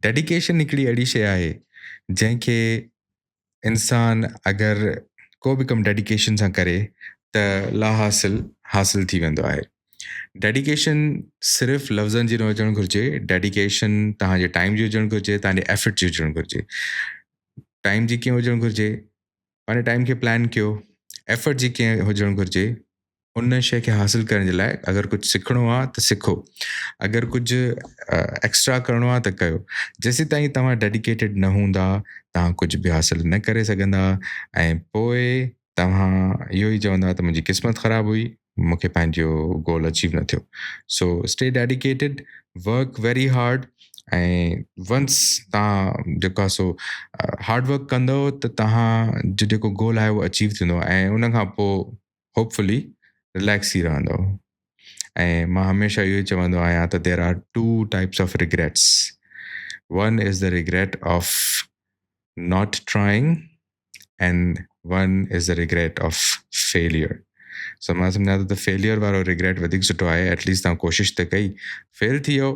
Dedication हिकिड़ी अहिड़ी शइ आहे जंहिंखे इंसान अगरि को बि कमु डेडिकेशन सां करे त हासिल थी वेंदो आहे. डेडिकेशन सिर्फ़ु लफ़्ज़नि जी न हुजणु घुरिजे. डेडिकेशन तव्हांजे टाइम जी हुजणु घुरिजे, तव्हांजे एफर्ट जी हुजणु घुरिजे. टाइम जी कीअं हुजणु घुरिजे? पंहिंजे टाइम खे प्लान कयो. एफर्ट जी कीअं हुजणु घुरिजे? उन शइ खे हासिल करण जे लाइ अगरि कुझु सिखणो आहे त सिखो. अगरि कुझु एक्स्ट्रा करिणो आहे त कयो. जेसीं ताईं तव्हां डेडिकेटेड न हूंदा तव्हां कुझु बि हासिल न करे सघंदा. ऐं पोइ तव्हां इहो ई चवंदा त मुंहिंजी क़िस्मत ख़राबु हुई, मूंखे पंहिंजो गोल अचीव न थियो. So stay dedicated, work very hard. ऐं वंस तव्हां जेको आहे सो हार्डवर्क कंदव त तव्हांजो जेको गोल आहे उहो अचीव थींदो. ऐं उन खां पोइ होपफुली रिलैक्स थी रहंदव. ऐं मां हमेशह इहो ई चवंदो आहियां त there R 2 types of regrets. One is the regret of not trying and one is the regret of failure. So मां सम्झां थो त फेलियर वारो रिग्रेट वधीक सुठो आहे. एटलीस्ट तव्हां कोशिशि त कई, फेल थी वियो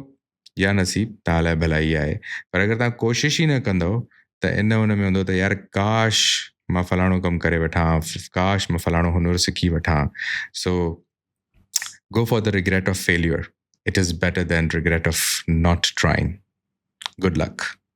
या नसीब तव्हां लाइ भलाई आहे. पर अगरि तव्हां कोशिशि ई न कंदव त उन में हूंदो त यार काश मां फलाणो कमु करे वठां, काश मां फलाणो हुनर सिखी वठां. So go for the regret of failure. It is better than regret of not trying. Good luck.